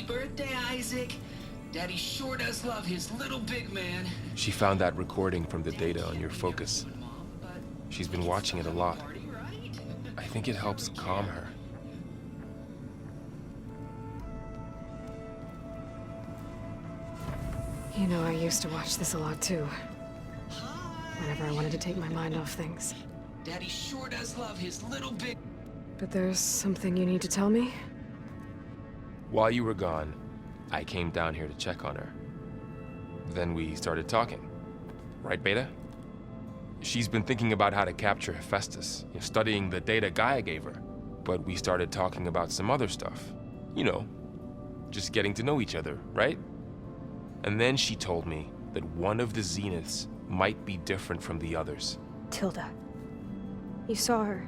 birthday, Isaac. Daddy sure does love his little big man. She found that recording from the data on your focus. She's been watching it a lot. I think it helps calm her. You know, I used to watch this a lot too. Whenever I wanted to take my mind off things. Daddy sure does love his little big... But there's something you need to tell me? While you were gone, I came down here to check on her. Then we started talking. Right, Beta? She's been thinking about how to capture Hephaestus, studying the data Gaia gave her. But we started talking about some other stuff. You know, just getting to know each other, right? And then she told me that one of the Zeniths might be different from the others. Tilda. You saw her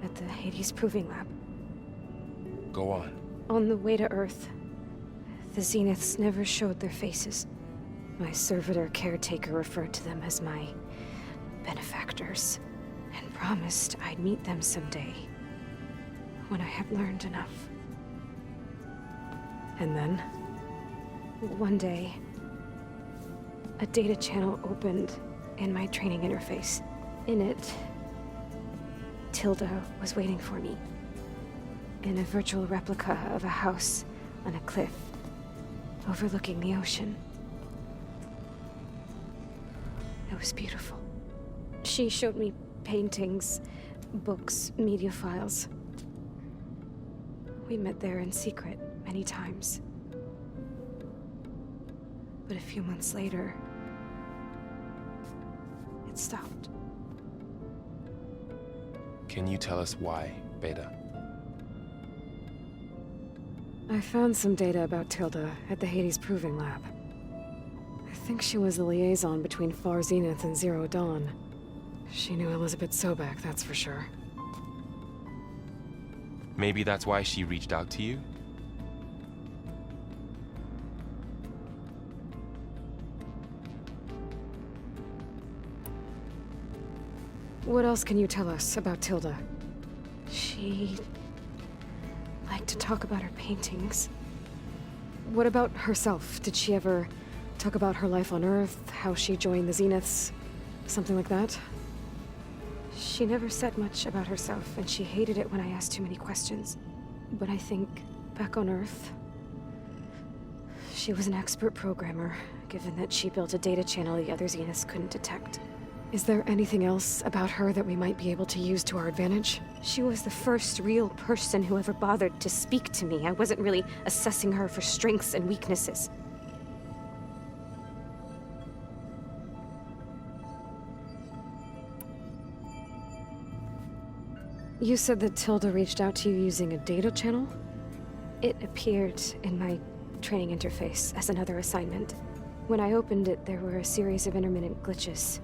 at the Hades Proving Lab. Go on. On the way to Earth, the Zeniths never showed their faces. My servitor caretaker referred to them as my benefactors, and promised I'd meet them someday, when I had learned enough. And then, one day, a data channel opened in my training interface. In it, Tilda was waiting for me, in a virtual replica of a house on a cliff, overlooking the ocean. It was beautiful. She showed me paintings, books, media files. We met there in secret many times. But a few months later, it stopped. Can you tell us why, Beta? I found some data about Tilda at the Hades Proving Lab. I think she was the liaison between Far Zenith and Zero Dawn. She knew Elizabeth Sobek, that's for sure. Maybe that's why she reached out to you? What else can you tell us about Tilda? She liked to talk about her paintings. What about herself? Did she ever talk about her life on Earth, how she joined the Zeniths, something like that? She never said much about herself, and she hated it when I asked too many questions. But I think, back on Earth, she was an expert programmer, given that she built a data channel the other Zeniths couldn't detect. Is there anything else about her that we might be able to use to our advantage? She was the first real person who ever bothered to speak to me. I wasn't really assessing her for strengths and weaknesses. You said that Tilda reached out to you using a data channel? It appeared in my training interface as another assignment. When I opened it, there were a series of intermittent glitches.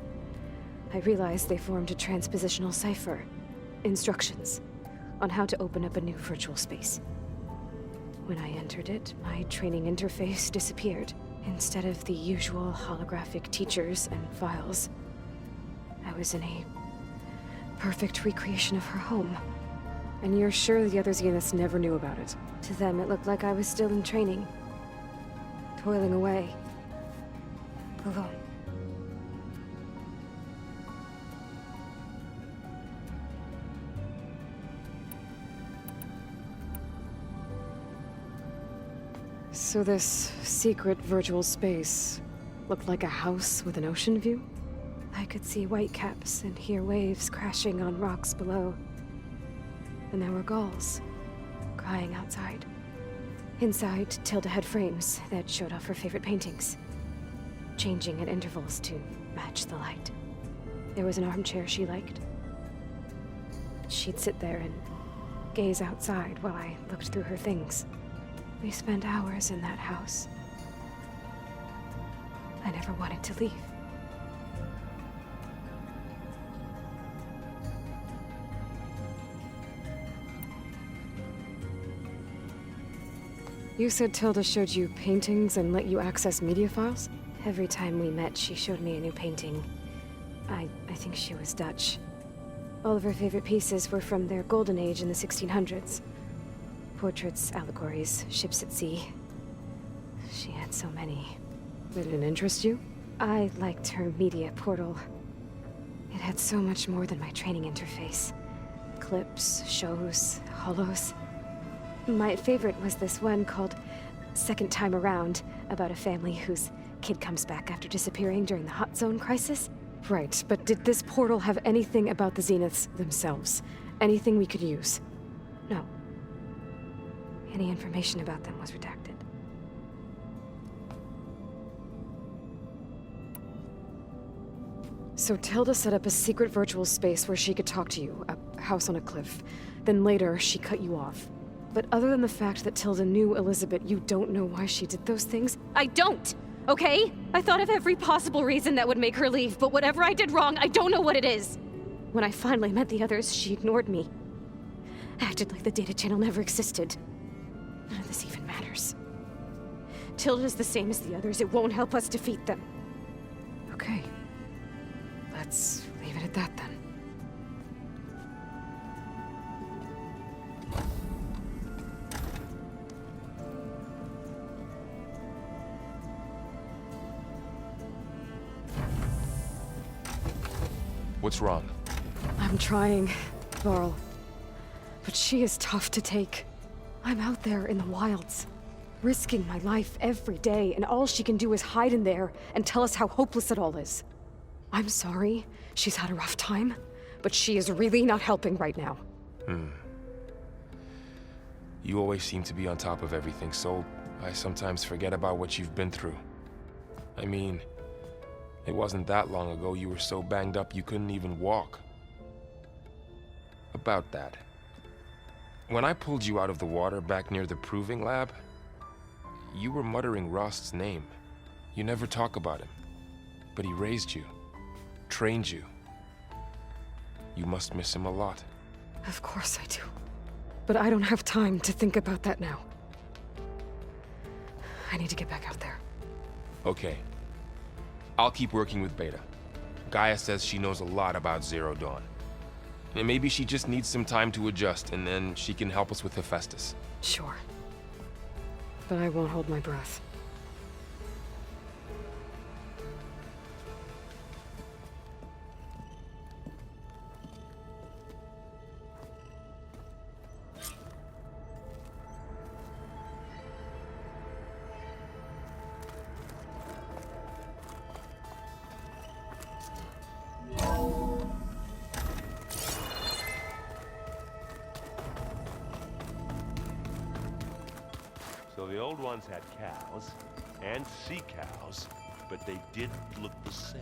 I realized they formed a transpositional cipher, instructions, on how to open up a new virtual space. When I entered it, my training interface disappeared. Instead of the usual holographic teachers and files, I was in a perfect recreation of her home. And you're sure the other Zeniths never knew about it? To them, it looked like I was still in training, toiling away, alone. So this secret virtual space looked like a house with an ocean view? I could see whitecaps and hear waves crashing on rocks below. And there were gulls crying outside. Inside, Tilda had frames that showed off her favorite paintings, changing at intervals to match the light. There was an armchair she liked. She'd sit there and gaze outside while I looked through her things. We spent hours in that house. I never wanted to leave. You said Tilda showed you paintings and let you access media files? Every time we met, she showed me a new painting. I think she was Dutch. All of her favorite pieces were from their golden age in the 1600s. Portraits, allegories, ships at sea. She had so many. Did it interest you? I liked her media portal. It had so much more than my training interface. Clips, shows, holos. My favorite was this one called Second Time Around, about a family whose kid comes back after disappearing during the Hot Zone crisis. Right, but did this portal have anything about the Zeniths themselves? Anything we could use? No. Any information about them was redacted. So Tilda set up a secret virtual space where she could talk to you, a house on a cliff. Then later, she cut you off. But other than the fact that Tilda knew Elizabeth, you don't know why she did those things? I don't! Okay? I thought of every possible reason that would make her leave, but whatever I did wrong, I don't know what it is! When I finally met the others, she ignored me. Acted like the data channel never existed. None of this even matters. Tilda's the same as the others. It won't help us defeat them. Okay. Let's leave it at that then. What's wrong? I'm trying, Varl. But she is tough to take. I'm out there in the wilds, risking my life every day, and all she can do is hide in there and tell us how hopeless it all is. I'm sorry, she's had a rough time, but she is really not helping right now. You always seem to be on top of everything, so I sometimes forget about what you've been through. I mean, it wasn't that long ago you were so banged up you couldn't even walk. About that. When I pulled you out of the water back near the proving lab, you were muttering Rost's name. You never talk about him. But he raised you, trained you. You must miss him a lot. Of course I do. But I don't have time to think about that now. I need to get back out there. Okay. I'll keep working with Beta. Gaia says she knows a lot about Zero Dawn. And maybe she just needs some time to adjust, and then she can help us with Hephaestus. Sure. But I won't hold my breath. So the old ones had cows, and sea cows, but they didn't look the same.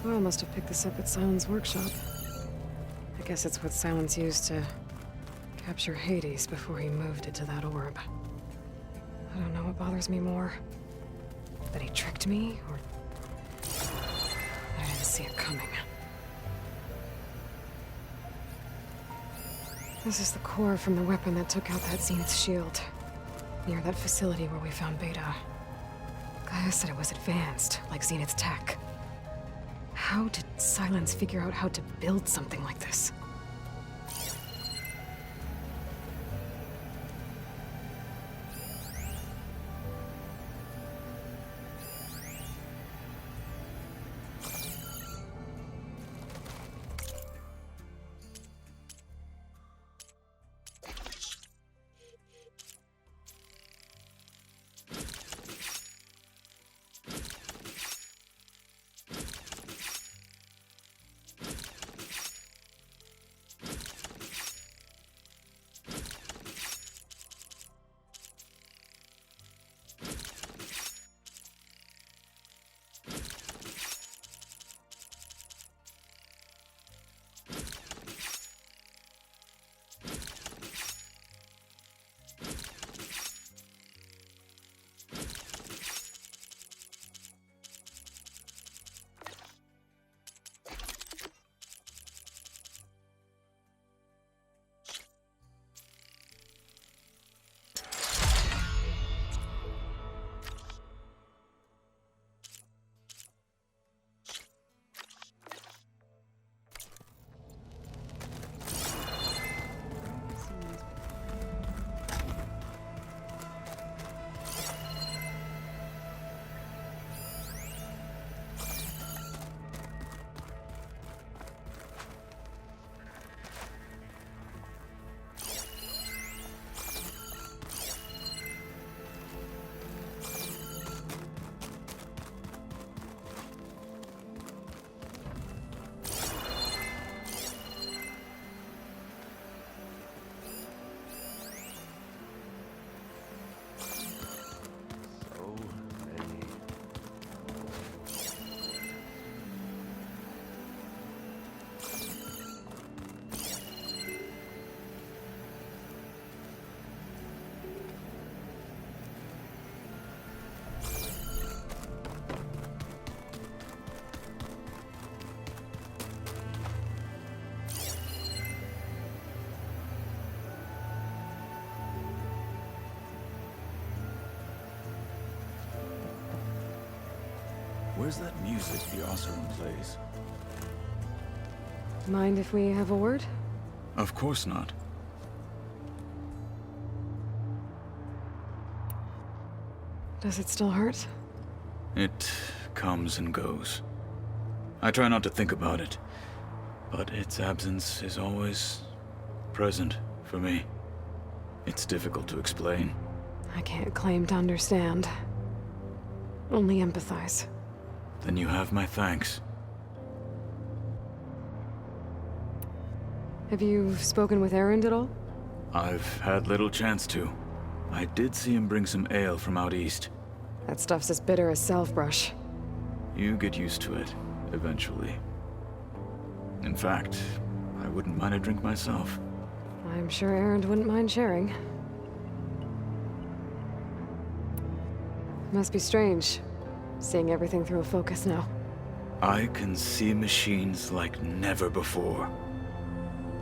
Well, must have picked this up at Silence workshop. I guess it's what Silence used to capture Hades before he moved it to that orb. I don't know what bothers me more. That he tricked me, or I didn't see it coming. This is the core from the weapon that took out that Zenith shield. Near that facility where we found Beta. Gaia said it was advanced, like Zenith's tech. How did Silence figure out how to build something like this? Where's that music the Osram plays? Mind if we have a word? Of course not. Does it still hurt? It comes and goes. I try not to think about it, but its absence is always present for me. It's difficult to explain. I can't claim to understand. Only empathize. Then you have my thanks. Have you spoken with Erend at all? I've had little chance to. I did see him bring some ale from out east. That stuff's as bitter as self-brush. You get used to it, eventually. In fact, I wouldn't mind a drink myself. I'm sure Erend wouldn't mind sharing. Must be strange, seeing everything through a focus now. I can see machines like never before.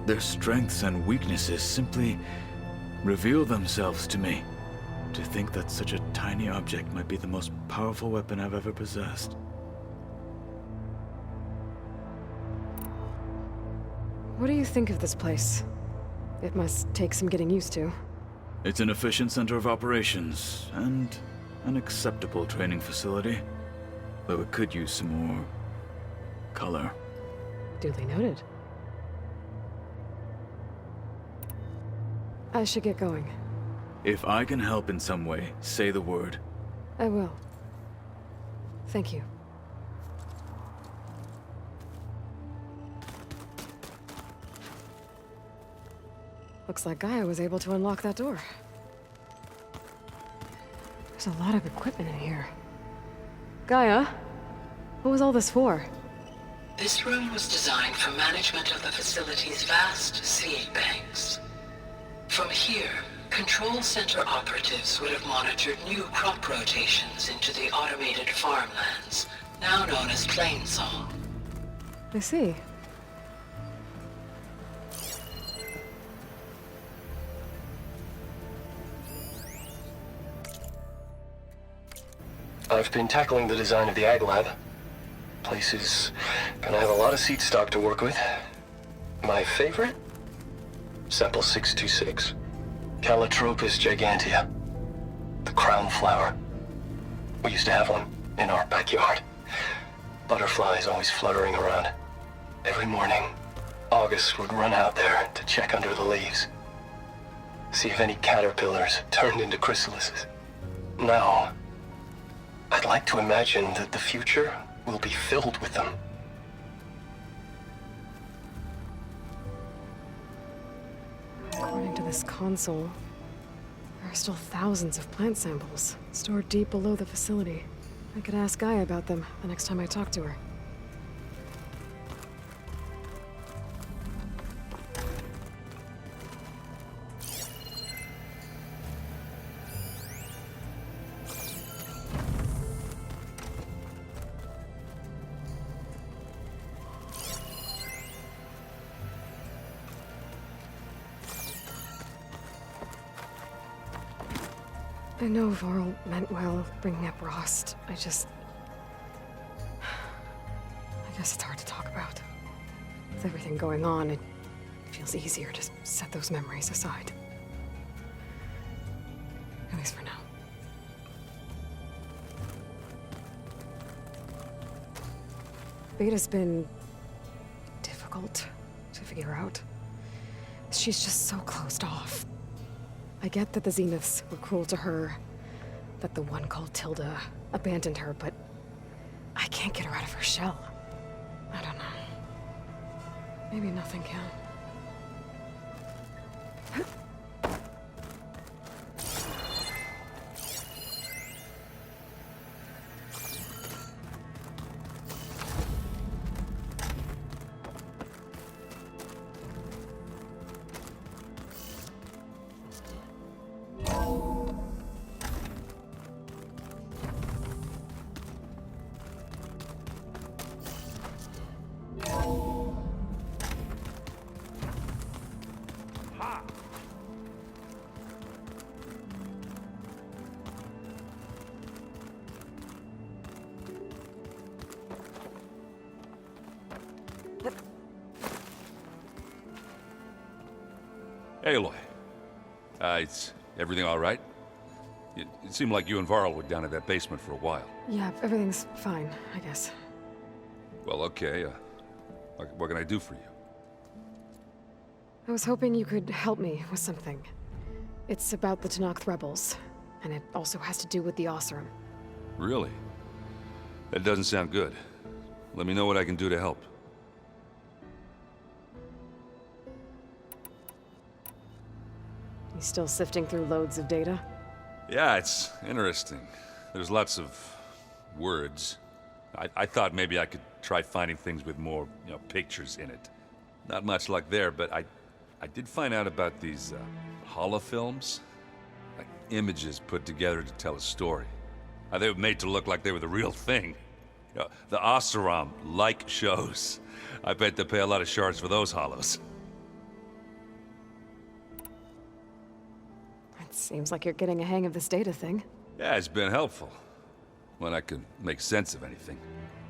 Their strengths and weaknesses simply reveal themselves to me. To think that such a tiny object might be the most powerful weapon I've ever possessed. What do you think of this place? It must take some getting used to. It's an efficient center of operations, and an acceptable training facility. Though it could use some more color. Duly noted. I should get going. If I can help in some way, say the word. I will. Thank you. Looks like Gaia was able to unlock that door. There's a lot of equipment in here. Gaia? What was all this for? This room was designed for management of the facility's vast seed banks. From here, Control Center operatives would have monitored new crop rotations into the automated farmlands, now known as Plainsong. I see. I've been tackling the design of the Ag Lab. Place is gonna have a lot of seed stock to work with. My favorite? Sample 626. Calotropis gigantea. The crown flower. We used to have one in our backyard. Butterflies always fluttering around. Every morning, August would run out there to check under the leaves. See if any caterpillars turned into chrysalises. Now, I'd like to imagine that the future will be filled with them. According to this console, there are still thousands of plant samples stored deep below the facility. I could ask Gaia about them the next time I talk to her. I know Varl meant well, bringing up Rost. I guess it's hard to talk about. With everything going on, it feels easier to set those memories aside. At least for now. Beta's been difficult to figure out. She's just so closed off. I get that the Zeniths were cruel to her, that the one called Tilda abandoned her, but I can't get her out of her shell. I don't know. Maybe nothing can. Aloy. Is everything all right? It seemed like you and Varl were down at that basement for a while. Yeah, everything's fine, I guess. Well, okay. What can I do for you? I was hoping you could help me with something. It's about the Tenakth rebels, and it also has to do with the Oseram. Really? That doesn't sound good. Let me know what I can do to help. You still sifting through loads of data? Yeah, it's interesting. There's lots of words. I thought maybe I could try finding things with more, pictures in it. Not much luck there, but I did find out about these holofilms. Like images put together to tell a story. They were made to look like they were the real thing. The Oseram like shows. I bet they pay a lot of shards for those hollows. It seems like you're getting a hang of this data thing. Yeah, it's been helpful. When I could make sense of anything.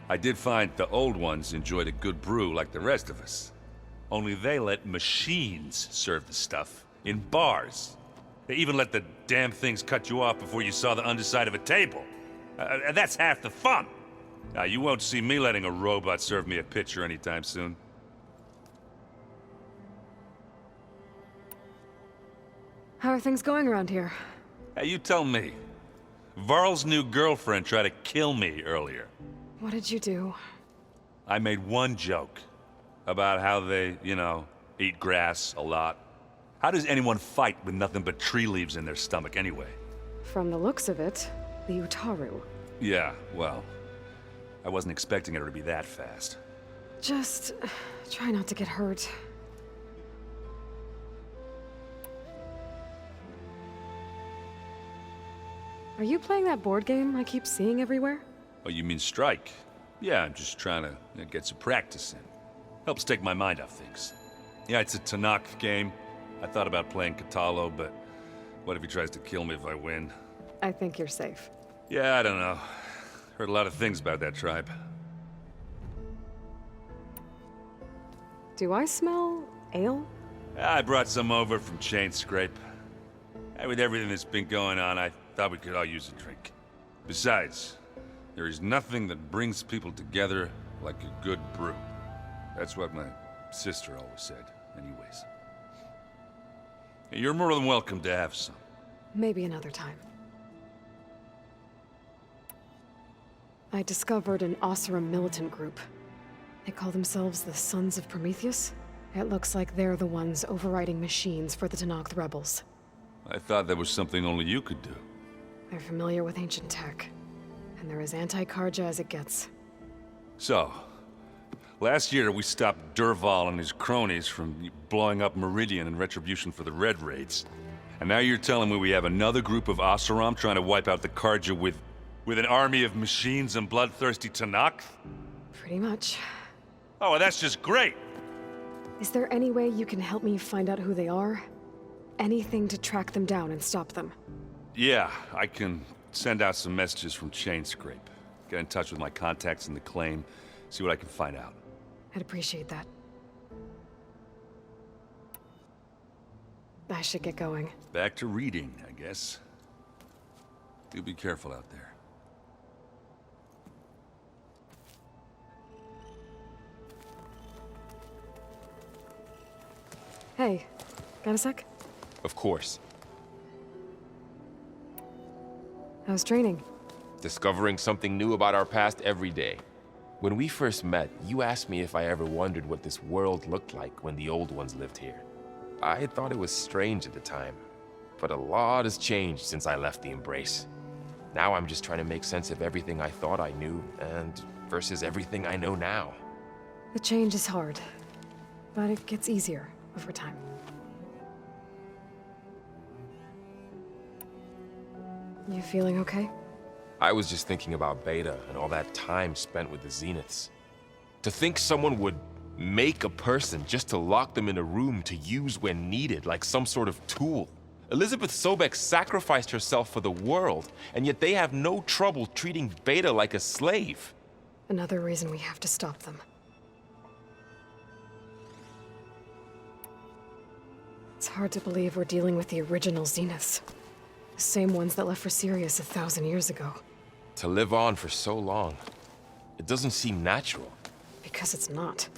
I did find the old ones enjoyed a good brew like the rest of us. Only they let machines serve the stuff in bars. They even let the damn things cut you off before you saw the underside of a table. That's half the fun. Now, you won't see me letting a robot serve me a pitcher anytime soon. How are things going around here? Hey, you tell me. Varl's new girlfriend tried to kill me earlier. What did you do? I made one joke about how they, eat grass a lot. How does anyone fight with nothing but tree leaves in their stomach anyway? From the looks of it, the Utaru. Yeah, well, I wasn't expecting her to be that fast. Just try not to get hurt. Are you playing that board game I keep seeing everywhere? Oh, you mean Strike? Yeah, I'm just trying to get some practice in. Helps take my mind off things. Yeah, it's a Tenakth game. I thought about playing Katalo, but what if he tries to kill me if I win? I think you're safe. Yeah, I don't know. Heard a lot of things about that tribe. Do I smell ale? I brought some over from Chain Scrape. And with everything that's been going on, I thought we could all use a drink. Besides, there is nothing that brings people together like a good brew. That's what my sister always said, anyways. You're more than welcome to have some. Maybe another time. I discovered an Oseram militant group. They call themselves the Sons of Prometheus. It looks like they're the ones overriding machines for the Tenakth rebels. I thought that was something only you could do. They're familiar with ancient tech, and they're as anti-Karja as it gets. So, last year we stopped Durval and his cronies from blowing up Meridian in retribution for the Red Raids. And now you're telling me we have another group of Oseram trying to wipe out the Karja with an army of machines and bloodthirsty Tenakth? Pretty much. Oh, well, that's just great! Is there any way you can help me find out who they are? Anything to track them down and stop them? Yeah, I can send out some messages from Chain Scrape. Get in touch with my contacts in the claim, see what I can find out. I'd appreciate that. I should get going. Back to reading, I guess. You be careful out there. Hey, got a sec? Of course. How's training? Discovering something new about our past every day. When we first met, you asked me if I ever wondered what this world looked like when the old ones lived here. I thought it was strange at the time, but a lot has changed since I left the Embrace. Now I'm just trying to make sense of everything I thought I knew, and versus everything I know now. The change is hard, but it gets easier over time. You feeling okay? I was just thinking about Beta and all that time spent with the Zeniths. To think someone would make a person just to lock them in a room to use when needed, like some sort of tool. Elizabeth Sobek sacrificed herself for the world, and yet they have no trouble treating Beta like a slave. Another reason we have to stop them. It's hard to believe we're dealing with the original Zeniths. The same ones that left for Sirius 1,000 years ago. To live on for so long, it doesn't seem natural. Because it's not.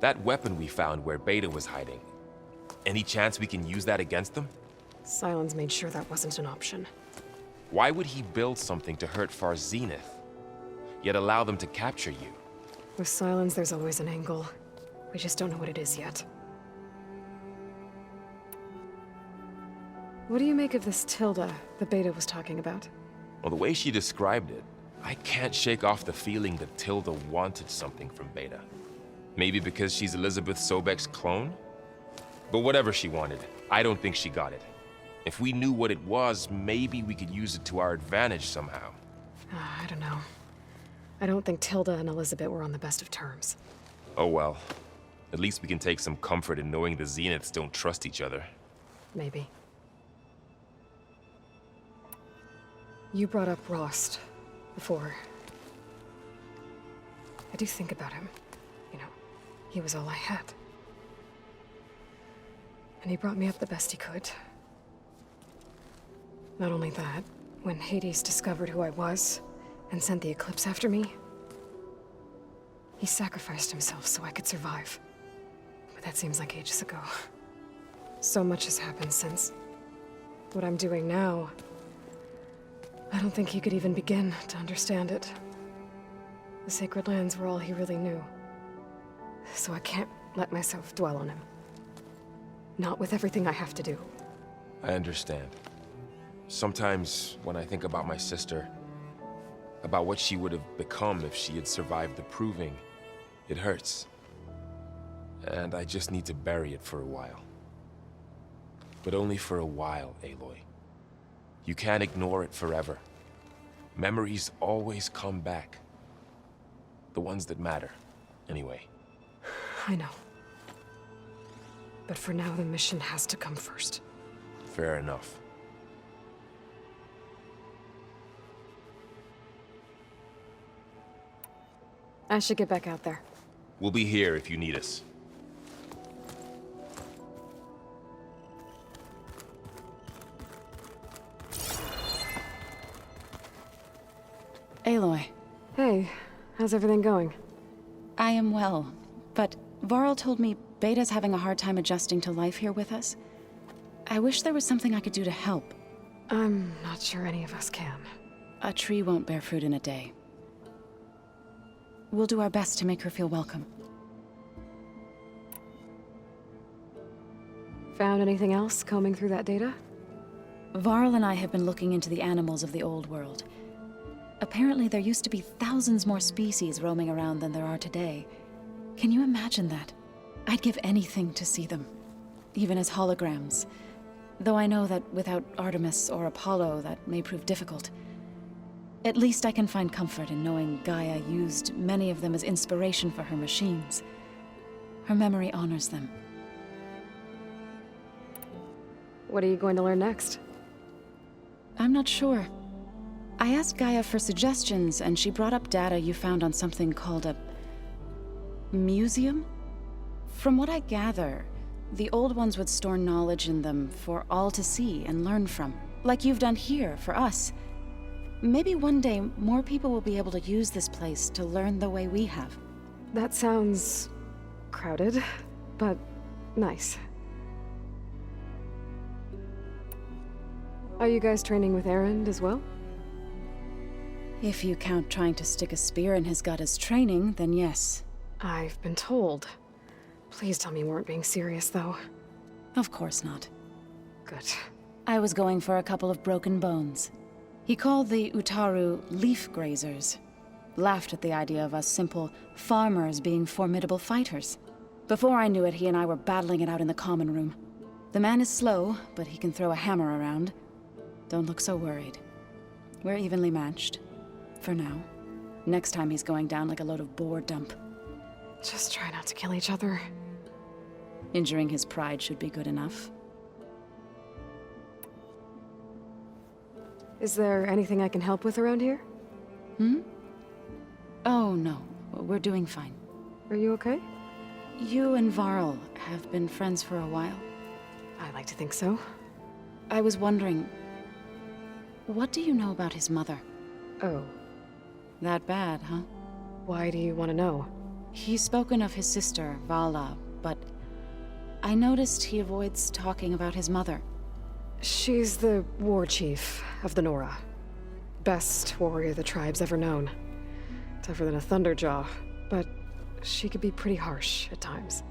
That weapon we found where Beta was hiding, any chance we can use that against them? Sylens made sure that wasn't an option. Why would he build something to hurt Far's Zenith, yet allow them to capture you? With Sylens, there's always an angle. We just don't know what it is yet. What do you make of this Tilda the Beta was talking about? Well, the way she described it, I can't shake off the feeling that Tilda wanted something from Beta. Maybe because she's Elizabeth Sobek's clone? But whatever she wanted, I don't think she got it. If we knew what it was, maybe we could use it to our advantage somehow. I don't know. I don't think Tilda and Elizabeth were on the best of terms. Oh well. At least we can take some comfort in knowing the Zeniths don't trust each other. Maybe. You brought up Rost before. I do think about him. You know, he was all I had. And he brought me up the best he could. Not only that, when Hades discovered who I was and sent the Eclipse after me, he sacrificed himself so I could survive. But that seems like ages ago. So much has happened since. What I'm doing now, I don't think he could even begin to understand it. The Sacred Lands were all he really knew. So I can't let myself dwell on him. Not with everything I have to do. I understand. Sometimes, when I think about my sister, about what she would have become if she had survived the Proving, it hurts. And I just need to bury it for a while. But only for a while, Aloy. You can't ignore it forever. Memories always come back. The ones that matter, anyway. I know. But for now, the mission has to come first. Fair enough. I should get back out there. We'll be here if you need us. Aloy. Hey, how's everything going? I am well, but Varl told me Beta's having a hard time adjusting to life here with us. I wish there was something I could do to help. I'm not sure any of us can. A tree won't bear fruit in a day. We'll do our best to make her feel welcome. Found anything else combing through that data? Varl and I have been looking into the animals of the old world. Apparently there used to be thousands more species roaming around than there are today. Can you imagine that? I'd give anything to see them, even as holograms. Though I know that without Artemis or Apollo, that may prove difficult. At least I can find comfort in knowing Gaia used many of them as inspiration for her machines. Her memory honors them. What are you going to learn next? I'm not sure. I asked Gaia for suggestions, and she brought up data you found on something called a museum? From what I gather, the old ones would store knowledge in them for all to see and learn from, like you've done here for us. Maybe one day more people will be able to use this place to learn the way we have. That sounds crowded, but nice. Are you guys training with Erend as well? If you count trying to stick a spear in his gut as training, then yes. I've been told. Please tell me you weren't being serious, though. Of course not. Good. I was going for a couple of broken bones. He called the Utaru leaf grazers. Laughed at the idea of us simple farmers being formidable fighters. Before I knew it, he and I were battling it out in the common room. The man is slow, but he can throw a hammer around. Don't look so worried. We're evenly matched. For now. Next time he's going down like a load of boar dump. Just try not to kill each other. Injuring his pride should be good enough. Is there anything I can help with around here? Oh, no. We're doing fine. Are you okay? You and Varl have been friends for a while. I like to think so. I was wondering, what do you know about his mother? Oh, That bad, huh? why do you want to know? He's spoken of his sister, Vala, but I noticed he avoids talking about his mother. She's the war chief of the Nora. Best warrior the tribe's ever known. Tougher than a Thunderjaw, but she could be pretty harsh at times.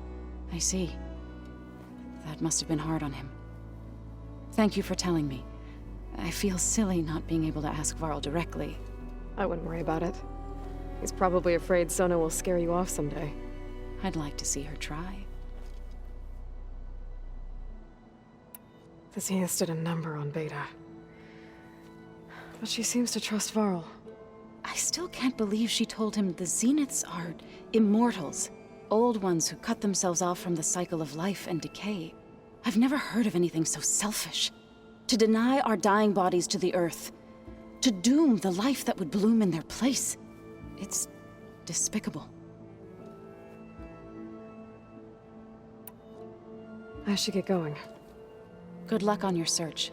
I see. That must have been hard on him. Thank you for telling me. I feel silly not being able to ask Varl directly. I wouldn't worry about it. He's probably afraid Sona will scare you off someday. I'd like to see her try. The Zeniths did a number on Beta. But she seems to trust Varl. I still can't believe she told him the Zeniths are immortals. Old ones who cut themselves off from the cycle of life and decay. I've never heard of anything so selfish. To deny our dying bodies to the earth. To doom the life that would bloom in their place. It's despicable. I should get going. Good luck on your search.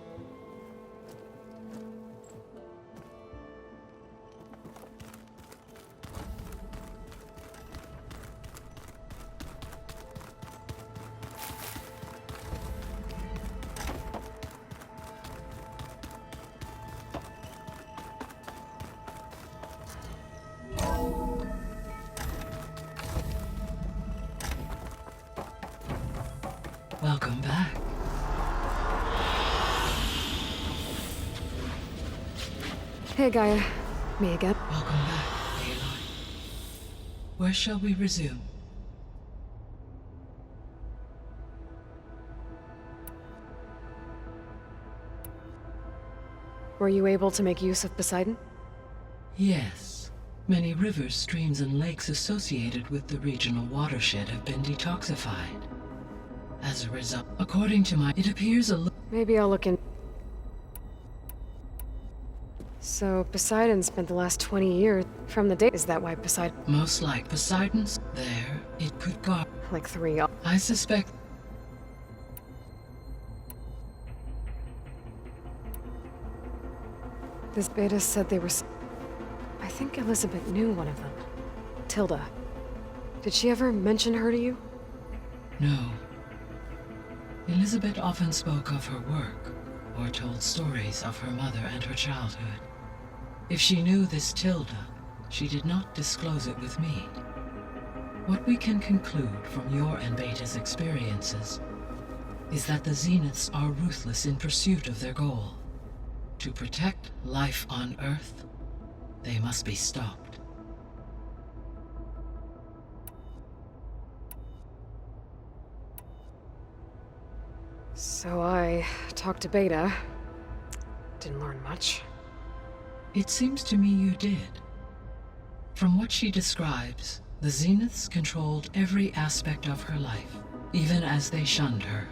Welcome back. Hey, Gaia. Me again. Welcome back, Aloy. Where shall we resume? Were you able to make use of Poseidon? Yes. Many rivers, streams, and lakes associated with the regional watershed have been detoxified. As a result, according to it appears Maybe I'll look in. So Poseidon spent the last 20 years from the date. Is that why Poseidon? most like Poseidon's. There, it could guard. Like 3. I suspect This Beta said they were. I think Elizabeth knew one of them. Tilda. Did she ever mention her to you? no. Elizabeth often spoke of her work, or told stories of her mother and her childhood. If she knew this Tilda, she did not disclose it with me. What we can conclude from your and Beta's experiences is that the Zeniths are ruthless in pursuit of their goal. To protect life on Earth, they must be stopped. So I talked to Beta. Didn't learn much. It seems to me you did. From what she describes, the Zeniths controlled every aspect of her life, even as they shunned her.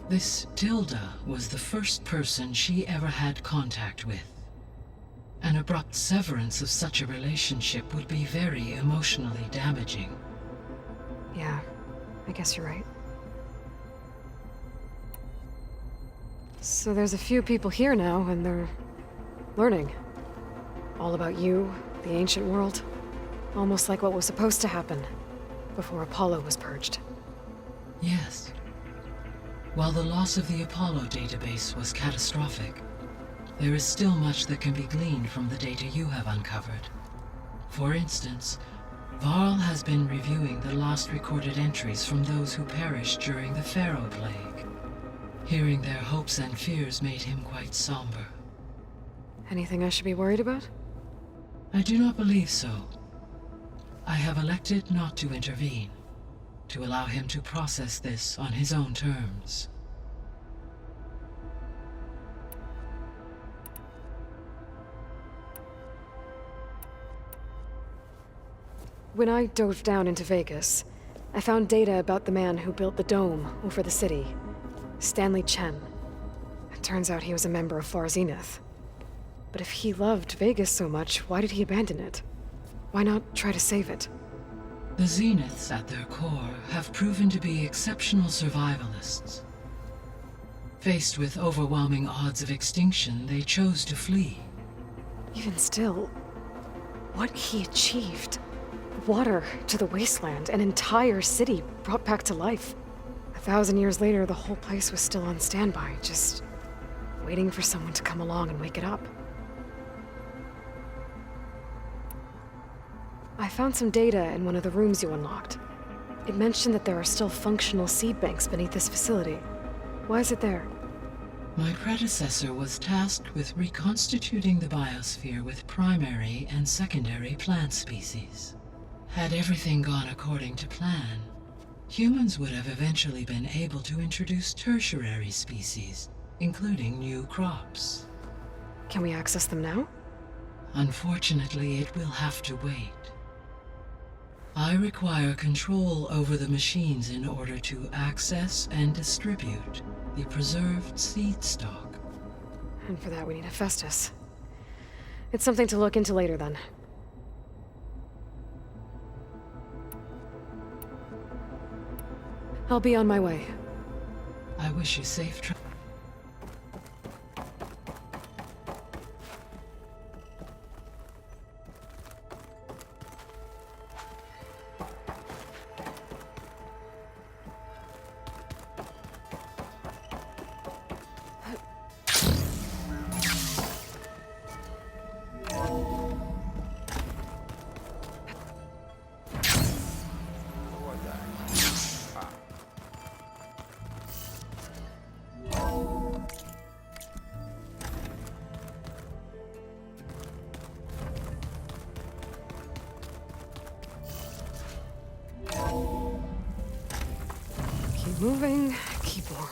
This Tilda was the first person she ever had contact with. An abrupt severance of such a relationship would be very emotionally damaging. Yeah, I guess you're right. So there's a few people here now, and they're learning. All about you, the ancient world. Almost like what was supposed to happen before Apollo was purged. Yes. While the loss of the Apollo database was catastrophic, there is still much that can be gleaned from the data you have uncovered. For instance, Varl has been reviewing the last recorded entries from those who perished during the Pharaoh Plague. Hearing their hopes and fears made him quite somber. Anything I should be worried about? I do not believe so. I have elected not to intervene, to allow him to process this on his own terms. When I dove down into Vegas, I found data about the man who built the dome over the city. Stanley Chen. It turns out he was a member of Far Zenith. But if he loved Vegas so much, why did he abandon it? Why not try to save it? The Zeniths, at their core, have proven to be exceptional survivalists. Faced with overwhelming odds of extinction, they chose to flee. Even still, what he achieved. Water to the wasteland, an entire city brought back to life. 1,000 years later, the whole place was still on standby, just waiting for someone to come along and wake it up. I found some data in one of the rooms you unlocked. It mentioned that there are still functional seed banks beneath this facility. Why is it there? My predecessor was tasked with reconstituting the biosphere with primary and secondary plant species. Had everything gone according to plan, humans would have eventually been able to introduce tertiary species, including new crops. Can we access them now? Unfortunately, it will have to wait. I require control over the machines in order to access and distribute the preserved seed stock. And for that we need Hephaestus. It's something to look into later then. I'll be on my way. I wish you safe travel. Keep moving, keep warm.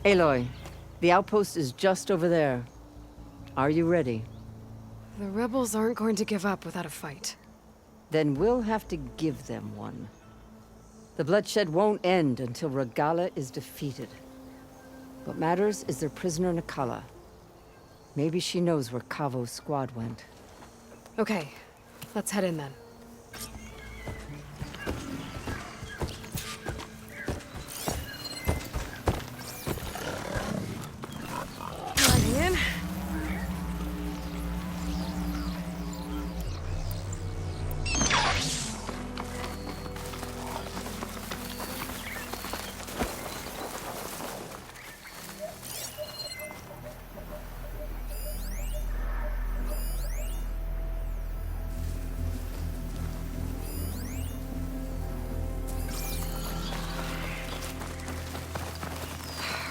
Aloy, the outpost is just over there. Are you ready? The rebels aren't going to give up without a fight. Then we'll have to give them one. The bloodshed won't end until Regala is defeated. What matters is their prisoner Nakala. Maybe she knows where Kavo's squad went. Okay, let's head in then. Right in.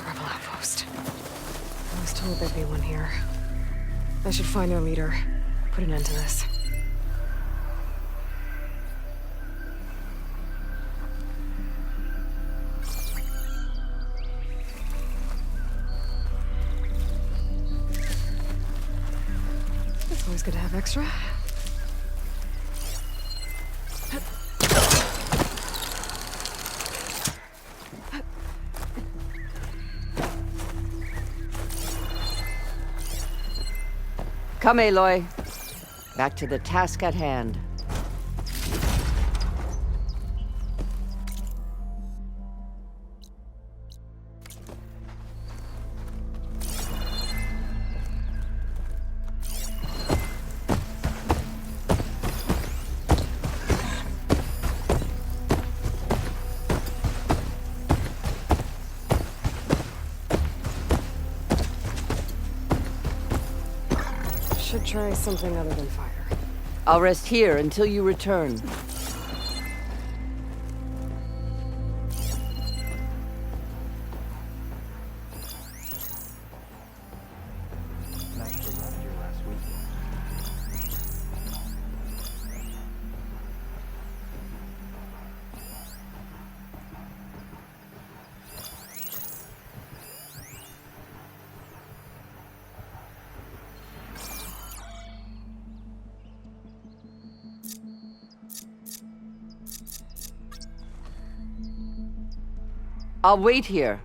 Rebel outpost. I was told there'd be one here. I should find their leader. Put an end to this. It's always good to have extra. Come, Aloy. Back to the task at hand. Should try something other than fire. I'll rest here until you return. I'll wait here.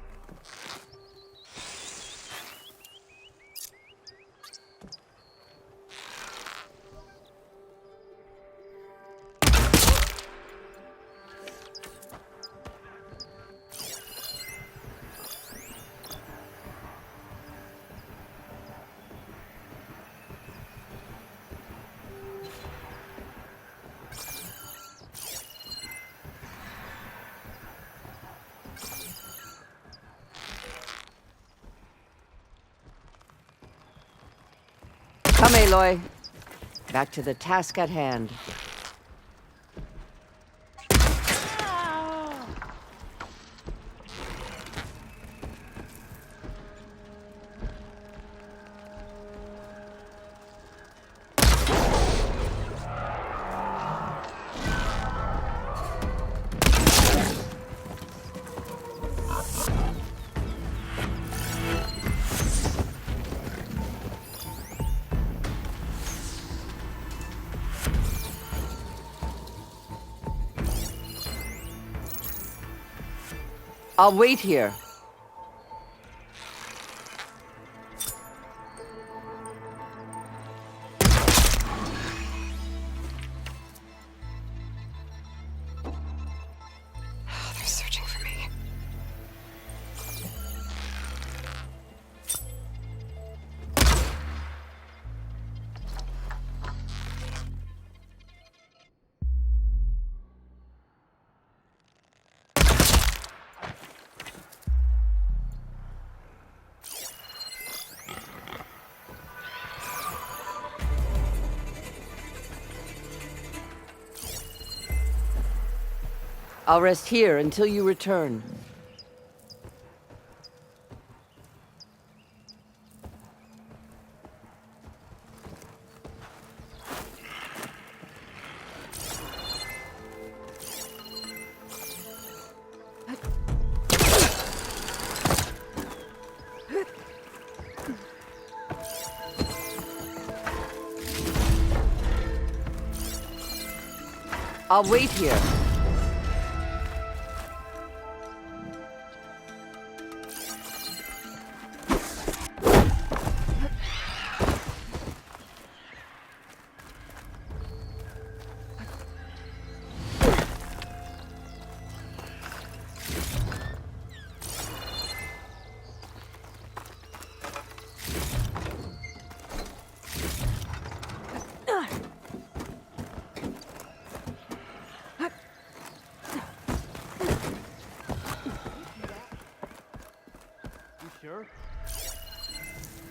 Come, Aloy. Back to the task at hand. I'll wait here. They're searching for me. I'll rest here until you return. I'll wait here.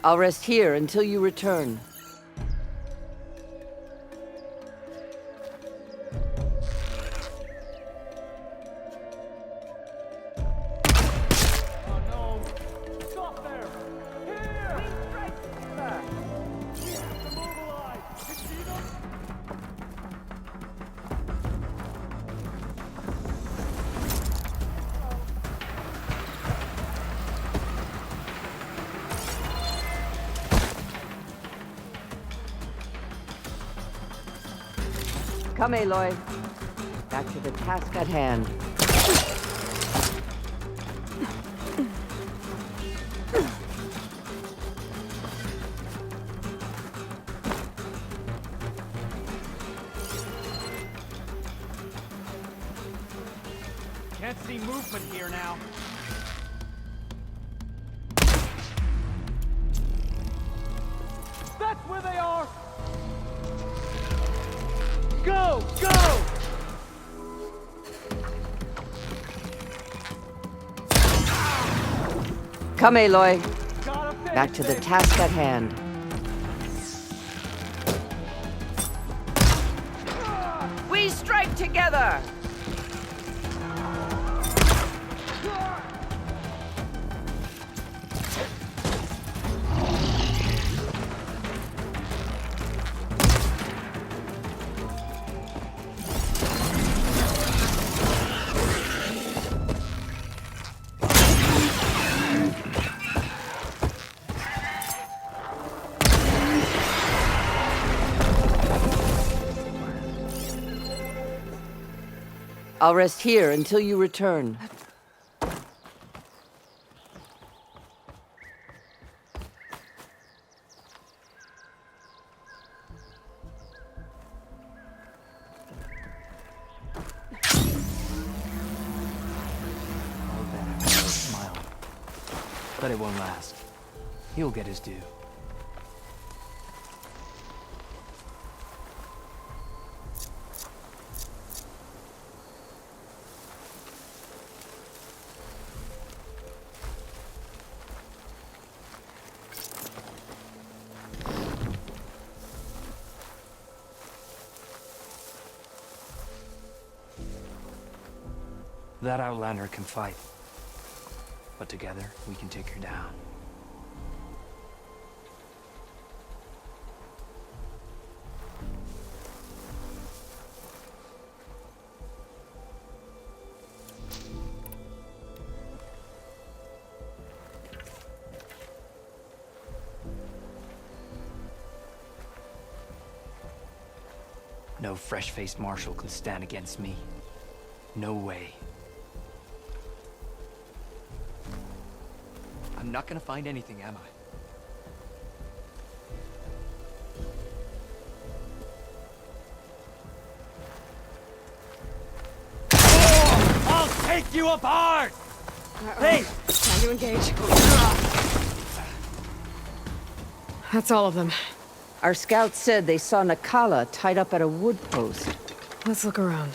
I'll rest here until you return. Come, Aloy. Back to the task at hand. Can't see movement here now. That's where they are! Go! Go! Come, Aloy. Back to the task at hand. We strike together! I'll rest here until you return. Smile. But it won't last. He'll get his due. That Outlander can fight. But together, we can take her down. No fresh-faced marshal can stand against me. No way. I'm not gonna find anything, am I? Oh, I'll take you apart! Hey! Time to engage. That's all of them. Our scouts said they saw Nakala tied up at a wood post. Let's look around.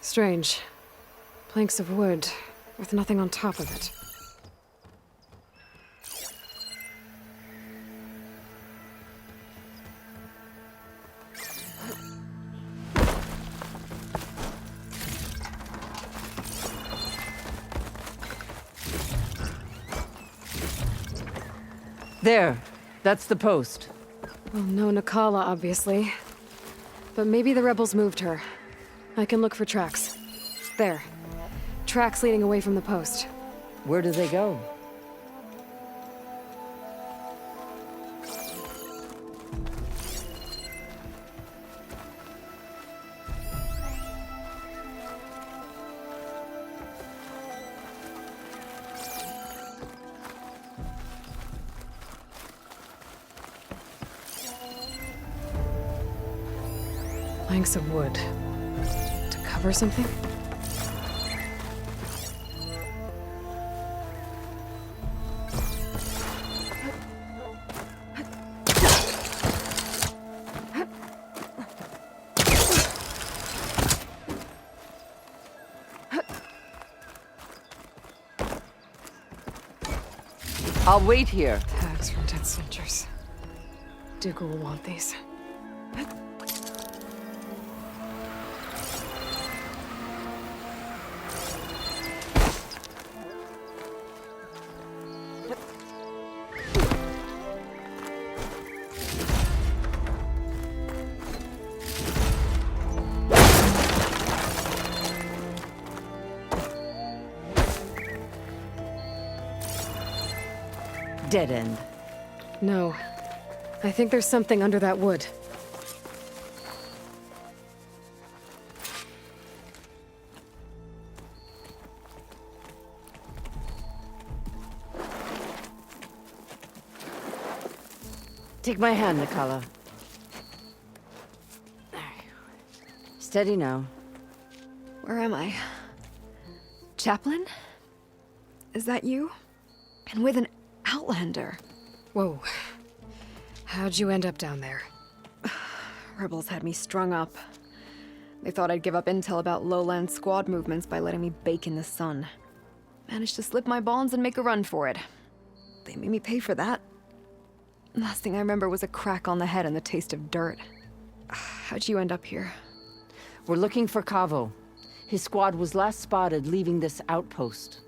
Strange. Planks of wood, with nothing on top of it. There. That's the post. Well, no Nakala, obviously. But maybe the rebels moved her. I can look for tracks. There. Tracks leading away from the post. Where do they go? Planks of wood. To cover something? I'll wait here. Tags from dead soldiers. Dooku will want these. Dead end. No. I think there's something under that wood. Take my hand, Nakala. Steady now. Where am I? Chaplain? Is that you? And with an Outlander. Whoa. How'd you end up down there? Rebels had me strung up. They thought I'd give up intel about lowland squad movements by letting me bake in the sun. Managed to slip my bonds and make a run for it. They made me pay for that. Last thing I remember was a crack on the head and the taste of dirt. How'd you end up here? We're looking for Cavo. His squad was last spotted leaving this outpost.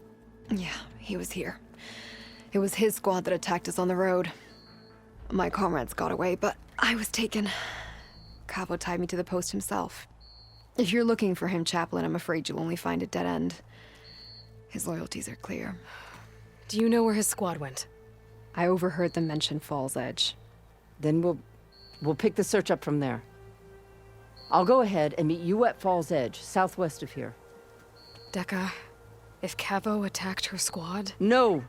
Yeah, he was here. It was his squad that attacked us on the road. My comrades got away, but I was taken. Cavo tied me to the post himself. If you're looking for him, Chaplain, I'm afraid you'll only find a dead end. His loyalties are clear. Do you know where his squad went? I overheard them mention Fall's Edge. Then we'll pick the search up from there. I'll go ahead and meet you at Fall's Edge, southwest of here. Dekka, if Cavo attacked her squad? No!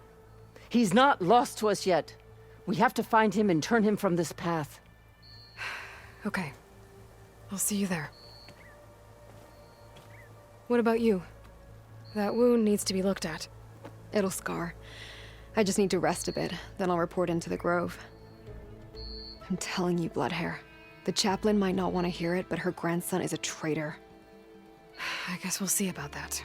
He's not lost to us yet. We have to find him and turn him from this path. Okay. I'll see you there. What about you? That wound needs to be looked at. It'll scar. I just need to rest a bit, then I'll report into the Grove. I'm telling you, Bloodhair. The chaplain might not want to hear it, but her grandson is a traitor. I guess we'll see about that.